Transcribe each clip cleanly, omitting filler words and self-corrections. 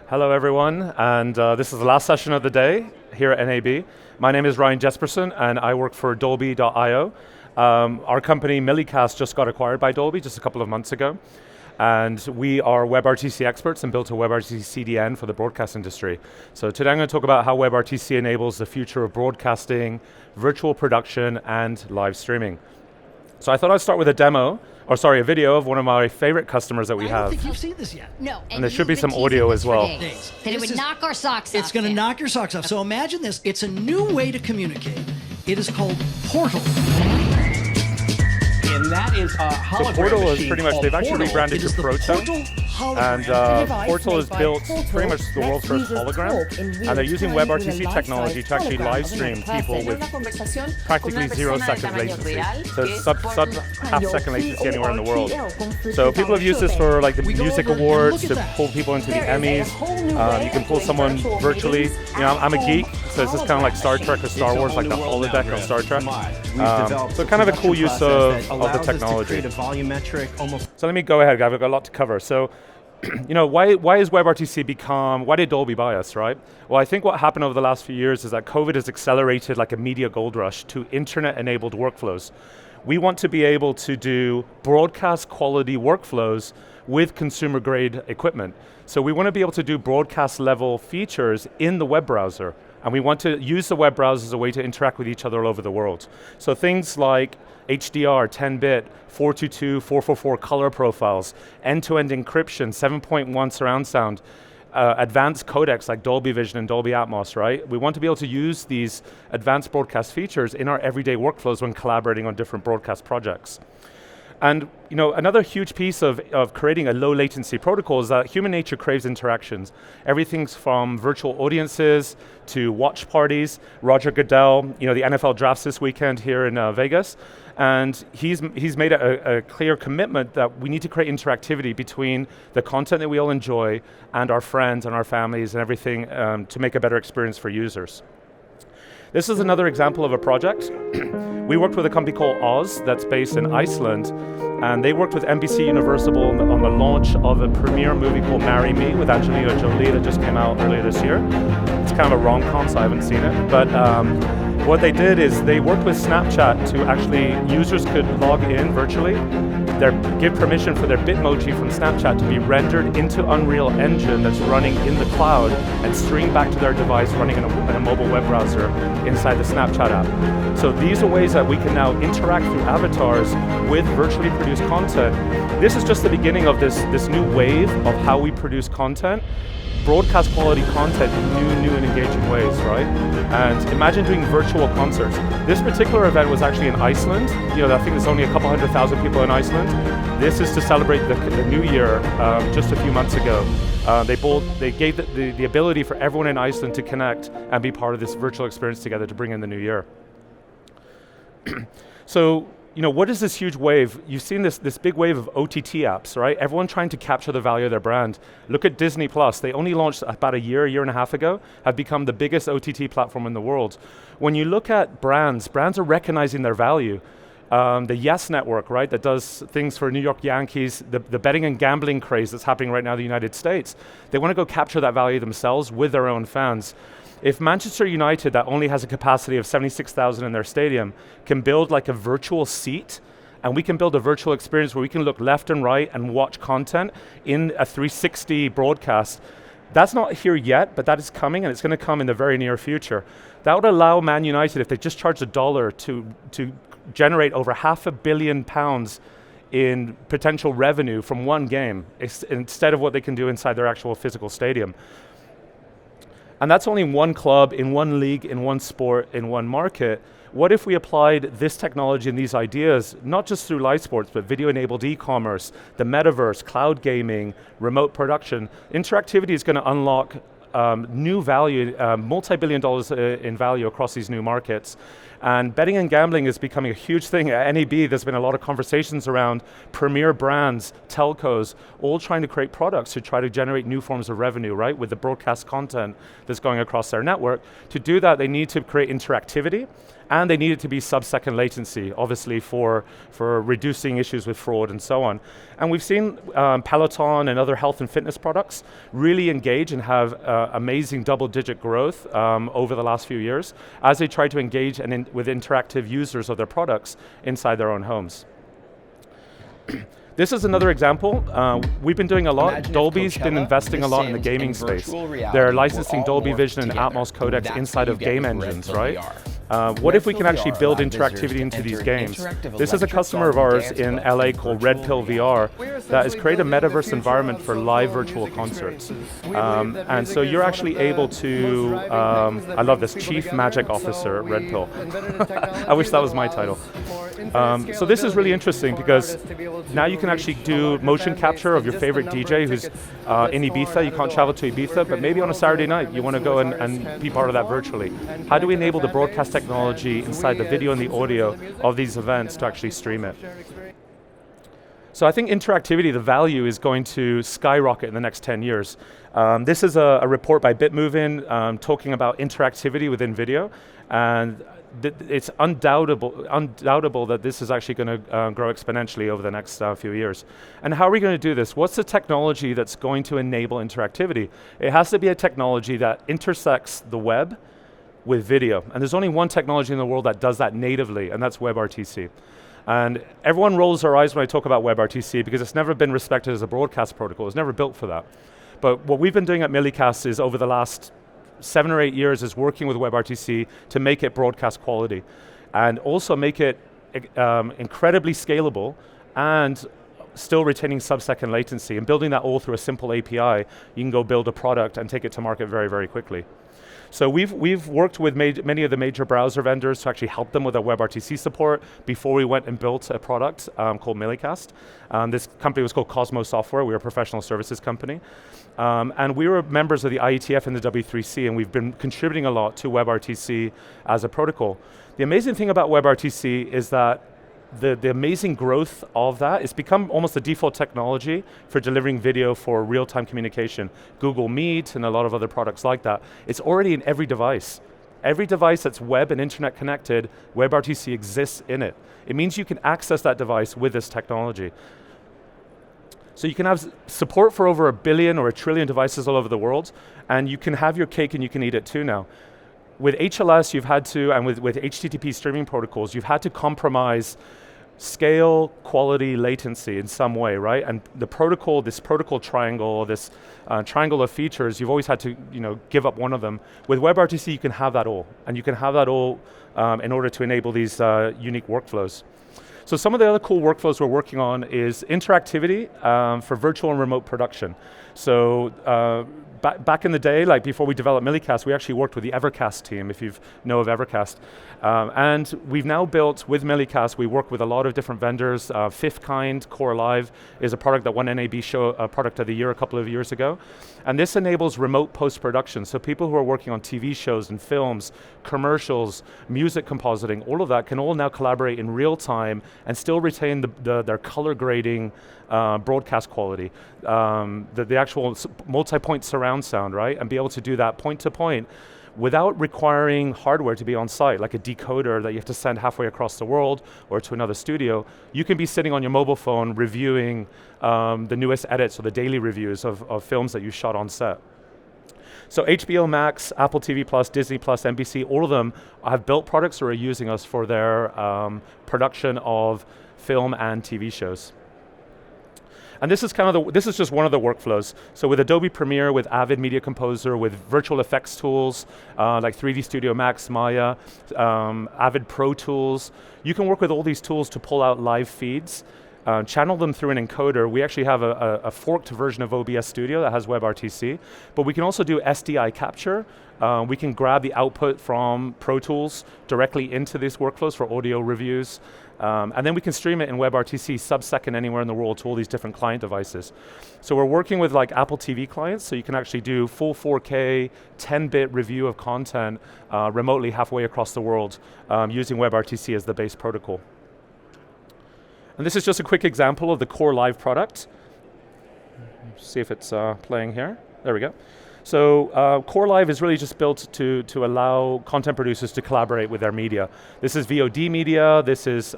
Hello everyone, and this is the last session of the day here at NAB. My name is Ryan Jesperson and I work for Dolby.io. Our company Millicast just got acquired by Dolby just a couple of months ago, and we are WebRTC experts and built a WebRTC CDN for the broadcast industry. So today I'm going to talk about how WebRTC enables the future of broadcasting, virtual production, and live streaming. So I thought I'd start with a video of one of my favorite customers that we have. I don't think you've seen this yet. No, And there should be some audio as well. That it would knock our socks off. It's going to knock your socks off. So imagine this. It's a new way to communicate. It is called Portal. And that is a hologram So Portal is machine pretty much, called they've actually Portal. rebranded It is to the Proton. Portal And hologram. Portal is built pretty much the world's first hologram, and they're using WebRTC technology to actually live stream people with practically 0 second latency. So sub half second latency anywhere in the world. So people have used this for like the music awards, to pull people into the Emmys. You can pull someone virtually. You know, I'm a geek, so it's just kind of like Star Trek or Star Wars, like the holodeck of Star Trek. So kind of a cool use of the technology. So let me go ahead, guys. I've got a lot to cover. So, you know, why has WebRTC why did Dolby buy us, right? Well, I think what happened over the last few years is that COVID has accelerated like a media gold rush to internet-enabled workflows. We want to be able to do broadcast quality workflows with consumer grade equipment. So we want to be able to do broadcast level features in the web browser, and we want to use the web browser as a way to interact with each other all over the world. So things like HDR, 10-bit, 422, 444 color profiles, end-to-end encryption, 7.1 surround sound, advanced codecs like Dolby Vision and Dolby Atmos, right? We want to be able to use these advanced broadcast features in our everyday workflows when collaborating on different broadcast projects. And you know, another huge piece of creating a low latency protocol is that human nature craves interactions. Everything's from virtual audiences to watch parties. Roger Goodell, you know, the NFL drafts this weekend here in Vegas, and he's made a clear commitment that we need to create interactivity between the content that we all enjoy and our friends and our families and everything to make a better experience for users. This is another example of a project. We worked with a company called Oz that's based in Iceland, and they worked with NBC Universal on the launch of a premiere movie called Marry Me with Angelina Jolie that just came out earlier this year. It's kind of a rom-com, so I haven't seen it, but what they did is they worked with Snapchat to actually, users could log in virtually, give permission for their Bitmoji from Snapchat to be rendered into Unreal Engine that's running in the cloud and streamed back to their device running in a mobile web browser inside the Snapchat app. So these are ways that we can now interact through avatars with virtually produced content. This is just the beginning of this new wave of how we produce content. Broadcast quality content in new and engaging ways, right? And imagine doing virtual concerts. This particular event was actually in Iceland. You know, I think there's only a couple 100,000 people in Iceland. This is to celebrate the new year just a few months ago. They gave the ability for everyone in Iceland to connect and be part of this virtual experience together to bring in the new year. So, you know, what is this huge wave? You've seen this big wave of OTT apps, right? Everyone trying to capture the value of their brand. Look at Disney Plus. They only launched about a year and a half ago, have become the biggest OTT platform in the world. When you look at brands are recognizing their value. The Yes Network, right, that does things for New York Yankees, the betting and gambling craze that's happening right now in the United States. They want to go capture that value themselves with their own fans. If Manchester United, that only has a capacity of 76,000 in their stadium, can build like a virtual seat, and we can build a virtual experience where we can look left and right and watch content in a 360 broadcast, that's not here yet, but that is coming, and it's going to come in the very near future. That would allow Man United, if they just charged $1 to generate over £500 million in potential revenue from one game, instead of what they can do inside their actual physical stadium. And that's only one club, in one league, in one sport, in one market. What if we applied this technology and these ideas, not just through live sports, but video-enabled e-commerce, the metaverse, cloud gaming, remote production? Interactivity is going to unlock new value, multi-billion dollars in value across these new markets. And betting and gambling is becoming a huge thing. At NAB, there's been a lot of conversations around premier brands, telcos, all trying to create products to try to generate new forms of revenue, right, with the broadcast content that's going across their network. To do that, they need to create interactivity and they need it to be sub-second latency, obviously for reducing issues with fraud and so on. And we've seen Peloton and other health and fitness products really engage and have amazing double-digit growth over the last few years as they try to engage with interactive users of their products inside their own homes. This is another example. We've been doing a lot. Dolby's been investing a lot in the gaming space. They're licensing Dolby Vision and Atmos codecs inside of game engines, right? What if we can actually build interactivity into these games? This is a customer of ours in LA called Red Pill VR that has created a metaverse environment for live virtual concerts. And so you're actually able to, I love this, Chief Magic Officer, Red Pill. I wish that was my title. So this is really interesting because now you can actually do motion capture of your favorite DJ who's in Ibiza. You can't travel to Ibiza, but maybe on a Saturday night you want to go and be part of that virtually. How do we enable the broadcast technology inside the video and the audio of these events to actually stream it? So I think interactivity, the value is going to skyrocket in the next 10 years. This is a report by Bitmovin talking about interactivity within video, and it's undoubtable that this is actually going to grow exponentially over the next few years. And how are we going to do this? What's the technology that's going to enable interactivity? It has to be a technology that intersects the web with video. And there's only one technology in the world that does that natively, and that's WebRTC. And everyone rolls their eyes when I talk about WebRTC because it's never been respected as a broadcast protocol. It's never built for that. But what we've been doing at Millicast is over the last 7 or 8 years is working with WebRTC to make it broadcast quality and also make it incredibly scalable and still retaining sub-second latency, and building that all through a simple API. You can go build a product and take it to market very, very quickly. So we've worked with many of the major browser vendors to actually help them with their WebRTC support before we went and built a product called Millicast. This company was called Cosmos Software. We were a professional services company. And we were members of the IETF and the W3C, and we've been contributing a lot to WebRTC as a protocol. The amazing thing about WebRTC is that the amazing growth of that, it's become almost the default technology for delivering video for real-time communication. Google Meet and a lot of other products like that. It's already in every device. Every device that's web and internet connected, WebRTC exists in it. It means you can access that device with this technology. So you can have support for over 1 billion or 1 trillion devices all over the world, and you can have your cake and you can eat it too now. With HLS, you've had to, and with HTTP streaming protocols, you've had to compromise scale, quality, latency in some way, right? And the protocol, this protocol triangle, this triangle of features, you've always had to give up one of them. With WebRTC, you can have that all, and you can have that all in order to enable these unique workflows. So some of the other cool workflows we're working on is interactivity for virtual and remote production. So back in the day, like before we developed Millicast, we actually worked with the Evercast team, if you know of Evercast. And we've now built, with Millicast, we work with a lot of different vendors. Fifth Kind, Core Live is a product that won NAB Show Product of the Year a couple of years ago. And this enables remote post-production. So people who are working on TV shows and films, commercials, music compositing, all of that can all now collaborate in real time and still retain their color grading broadcast quality, the actual multi-point surround sound, right? And be able to do that point to point without requiring hardware to be on site, like a decoder that you have to send halfway across the world or to another studio. You can be sitting on your mobile phone reviewing the newest edits or the daily reviews of films that you shot on set. So HBO Max, Apple TV+, Disney+, NBC, all of them have built products or are using us for their production of film and TV shows. And this is this is just one of the workflows. So with Adobe Premiere, with Avid Media Composer, with virtual effects tools like 3D Studio Max, Maya, Avid Pro Tools, you can work with all these tools to pull out live feeds, channel them through an encoder. We actually have a forked version of OBS Studio that has WebRTC, but we can also do SDI capture. We can grab the output from Pro Tools directly into these workflows for audio reviews. And then we can stream it in WebRTC sub-second anywhere in the world to all these different client devices. So we're working with like Apple TV clients, so you can actually do full 4K, 10-bit review of content remotely halfway across the world using WebRTC as the base protocol. And this is just a quick example of the Core Live product. See if it's playing here. There we go. So Core Live is really just built to allow content producers to collaborate with their media. This is VOD media, this is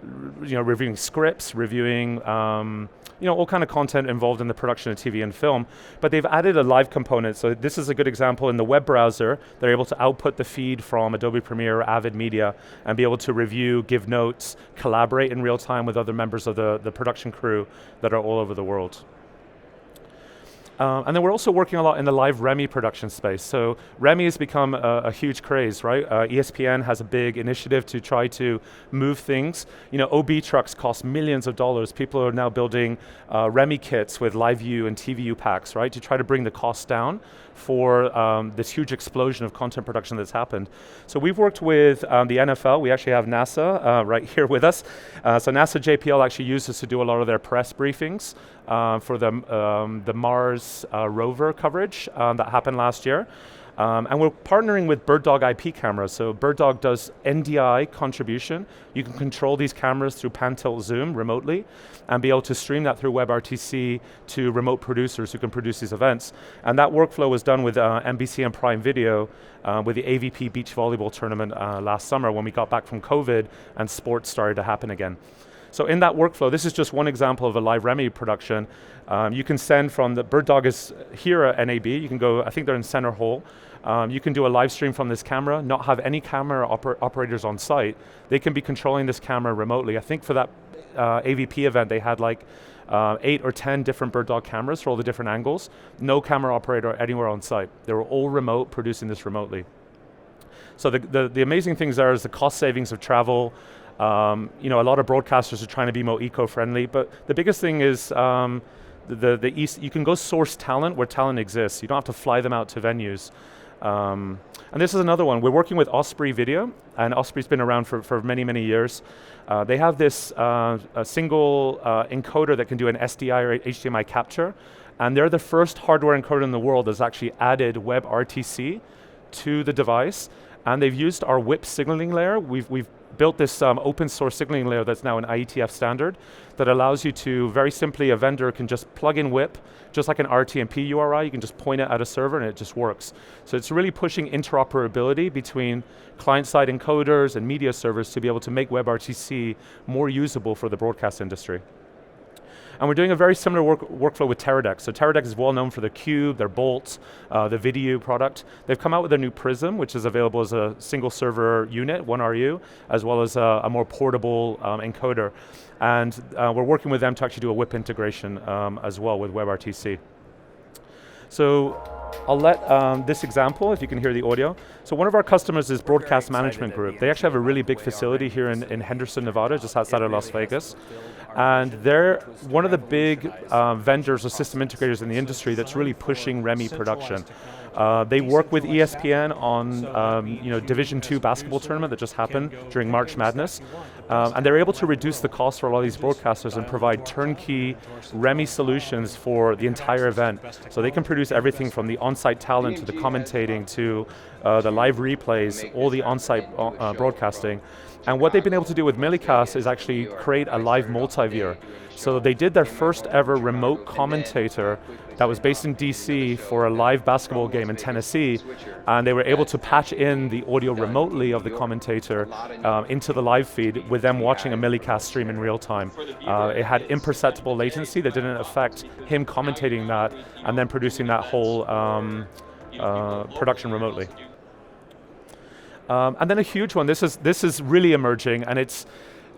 reviewing scripts, reviewing all kind of content involved in the production of TV and film, but they've added a live component. So this is a good example in the web browser. They're able to output the feed from Adobe Premiere or Avid Media and be able to review, give notes, collaborate in real time with other members of the production crew that are all over the world. And then we're also working a lot in the live Remi production space. So Remi has become a huge craze, right? ESPN has a big initiative to try to move things. OB trucks cost millions of dollars. People are now building Remi kits with live view and TVU packs, right? To try to bring the cost down for this huge explosion of content production that's happened. So we've worked with the NFL. We actually have NASA right here with us. So NASA JPL actually used us to do a lot of their press briefings for the Mars rover coverage that happened last year. And we're partnering with BirdDog IP cameras. So BirdDog does NDI contribution. You can control these cameras through pan, tilt, zoom remotely and be able to stream that through WebRTC to remote producers who can produce these events. And that workflow was done with NBC and Prime Video with the AVP Beach Volleyball Tournament last summer when we got back from COVID and sports started to happen again. So in that workflow, this is just one example of a live Remi production. You can send from the BirdDog is here at NAB. You can go, I think they're in Center Hall. You can do a live stream from this camera, not have any camera operators on site. They can be controlling this camera remotely. I think for that AVP event, they had like 8 or 10 different BirdDog cameras for all the different angles. No camera operator anywhere on site. They were all remote, producing this remotely. So the amazing things there is the cost savings of travel. A lot of broadcasters are trying to be more eco-friendly, but the biggest thing is you can go source talent where talent exists. You don't have to fly them out to venues. And this is another one. We're working with Osprey Video, and Osprey's been around for many, many years. They have this a single encoder that can do an SDI or HDMI capture, and they're the first hardware encoder in the world that's actually added WebRTC to the device, and they've used our WIP signaling layer. We've built this open source signaling layer that's now an IETF standard that allows you to, very simply, a vendor can just plug in WIP, just like an RTMP URI, you can just point it at a server and it just works. So it's really pushing interoperability between client-side encoders and media servers to be able to make WebRTC more usable for the broadcast industry. And we're doing a very similar workflow with Teradek. So Teradek is well known for their Cube, their Bolt, the video product. They've come out with a new Prism, which is available as a single server unit, 1RU, as well as a more portable encoder. And we're working with them to actually do a WIP integration as well with WebRTC. So I'll let this example, if you can hear the audio. So one of our customers is Broadcast Management Group. They actually have a really big facility here in Henderson, Nevada, just outside of Las Vegas. And they're one of the big vendors or system integrators in the industry that's really pushing Remi production. They work with ESPN on Division II basketball tournament that just happened during March Madness. And they're able to reduce the cost for a lot of these broadcasters and provide turnkey Remi solutions for the entire event. So they can produce everything from the on-site talent to the commentating to the live replays, all the on-site broadcasting. And what they've been able to do with Millicast is actually create a live multiviewer. So they did their first ever remote commentator that was based in DC for a live basketball game in Tennessee, and they were able to patch in the audio remotely of the commentator into the live feed with them watching a Millicast stream in real time. It had imperceptible latency that didn't affect him commentating that and then producing that whole production remotely. And then a huge one, this is really emerging, and it's,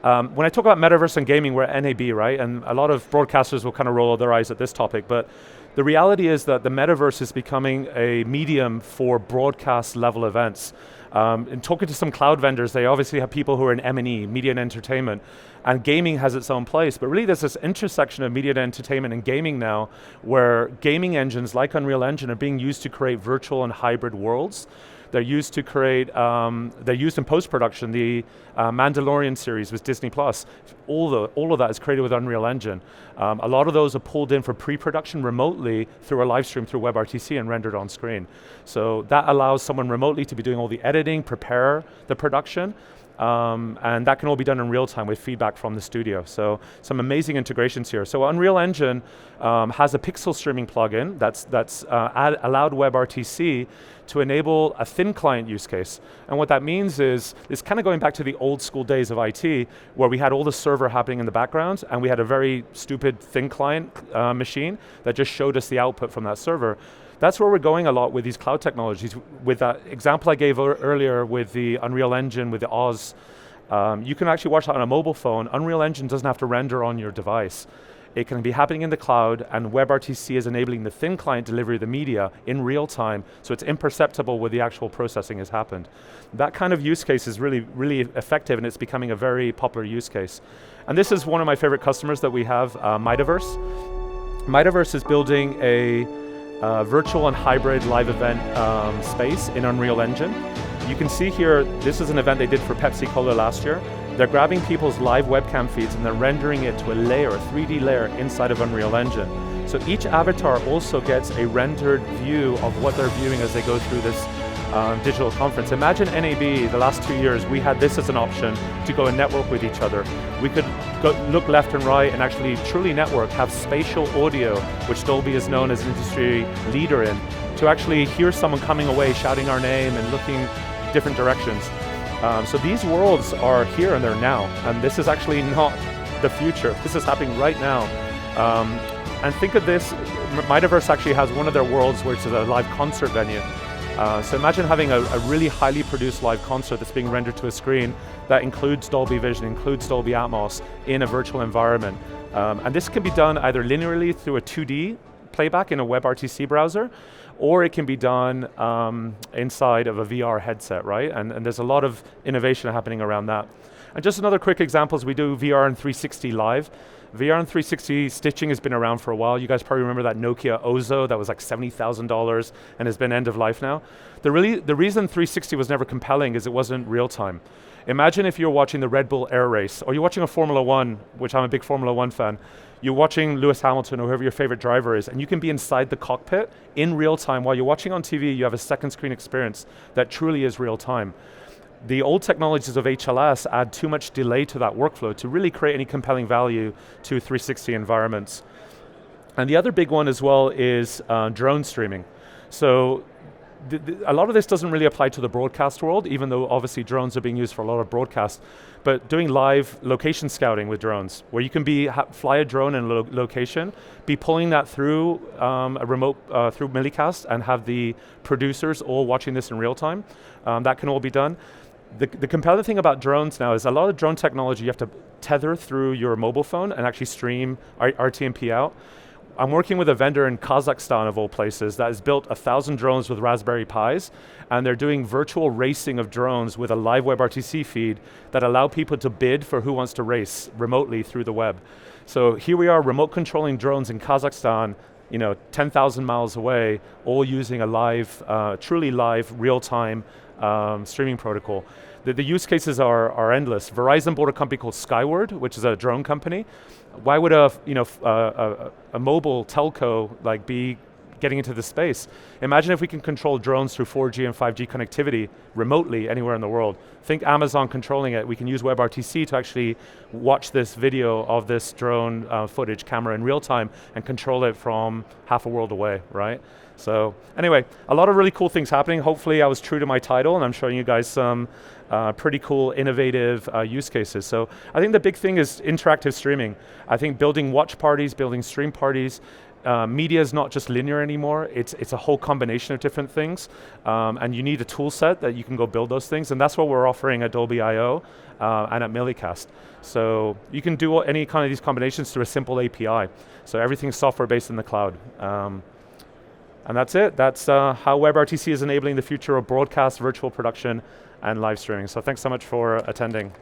when I talk about Metaverse and gaming, we're at NAB, right? And a lot of broadcasters will kind of roll their eyes at this topic, but the reality is that the Metaverse is becoming a medium for broadcast level events. In talking to some cloud vendors, they obviously have people who are in M&E, media and entertainment, and gaming has its own place, but really there's this intersection of media and entertainment and gaming now, where gaming engines like Unreal Engine are being used to create virtual and hybrid worlds. They're used to create, they're used in post-production. The Mandalorian series with Disney+, all of that is created with Unreal Engine. A lot of those are pulled in for pre-production remotely through a live stream through WebRTC and rendered on screen. So that allows someone remotely to be doing all the editing, prepare the production, and that can all be done in real time with feedback from the studio. So some amazing integrations here. So Unreal Engine has a pixel streaming plugin that's allowed WebRTC to enable a thin client use case. And what that means is, it's kind of going back to the old school days of IT, where we had all the server happening in the background, and we had a very stupid thin client machine that just showed us the output from that server. That's where we're going a lot with these cloud technologies. With that example I gave earlier with the Unreal Engine, with the Oz, you can actually watch that on a mobile phone. Unreal Engine doesn't have to render on your device. It can be happening in the cloud, and WebRTC is enabling the thin client delivery of the media in real time, so it's imperceptible where the actual processing has happened. That kind of use case is really, really effective, and it's becoming a very popular use case. And this is one of my favorite customers that we have, Metaverse. Metaverse is building a virtual and hybrid live event space in Unreal Engine. You can see here, this is an event they did for Pepsi-Cola last year. They're grabbing people's live webcam feeds and they're rendering it to a layer, a 3D layer inside of Unreal Engine. So each avatar also gets a rendered view of what they're viewing as they go through this digital conference. Imagine NAB, the last 2 years, we had this as an option to go and network with each other. We could go look left and right and actually truly network, have spatial audio, which Dolby is known as an industry leader in, to actually hear someone coming away shouting our name and looking different directions. So these worlds are here and they're now, and this is actually not the future. This is happening right now. And think of this, Metaverse actually has one of their worlds which is a live concert venue. So imagine having a really highly produced live concert that's being rendered to a screen that includes Dolby Vision, includes Dolby Atmos in a virtual environment. And this can be done either linearly through a 2D playback in a WebRTC browser, or it can be done inside of a VR headset, right? And there's a lot of innovation happening around that. And just another quick example is we do VR and 360 live. VR and 360 stitching has been around for a while. You guys probably remember that Nokia Ozo that was like $70,000 and has been end of life now. The reason 360 was never compelling is it wasn't real time. Imagine if you're watching the Red Bull Air Race, or you're watching a Formula One, which I'm a big Formula One fan. You're watching Lewis Hamilton or whoever your favorite driver is, and you can be inside the cockpit in real time. While you're watching on TV, you have a second screen experience that truly is real time. The old technologies of HLS add too much delay to that workflow to really create any compelling value to 360 environments. And the other big one as well is drone streaming. So a lot of this doesn't really apply to the broadcast world, even though obviously drones are being used for a lot of broadcast, but doing live location scouting with drones, where you can fly a drone in a location, be pulling that through a remote, through Millicast, and have the producers all watching this in real time. That can all be done. The compelling thing about drones now is a lot of drone technology you have to tether through your mobile phone and actually stream RTMP out. I'm working with a vendor in Kazakhstan, of all places, that has built 1,000 drones with Raspberry Pis, and they're doing virtual racing of drones with a live WebRTC feed that allow people to bid for who wants to race remotely through the web. So here we are remote controlling drones in Kazakhstan, 10,000 miles away, all using a live, truly live, real-time streaming protocol. The use cases are endless. Verizon bought a company called Skyward, which is a drone company. Why would a mobile telco be getting into the space? Imagine if we can control drones through 4G and 5G connectivity remotely anywhere in the world. Think Amazon controlling it. We can use WebRTC to actually watch this video of this drone footage camera in real time and control it from half a world away, right? So anyway, a lot of really cool things happening. Hopefully I was true to my title and I'm showing you guys some pretty cool, innovative use cases. So I think the big thing is interactive streaming. I think building watch parties, building stream parties, media is not just linear anymore, it's a whole combination of different things, and you need a tool set that you can go build those things, and that's what we're offering at Dolby I/O and at Millicast. So you can do any kind of these combinations through a simple API. So everything's software based in the cloud. And that's it. That's how WebRTC is enabling the future of broadcast, virtual production, and live streaming. So thanks so much for attending.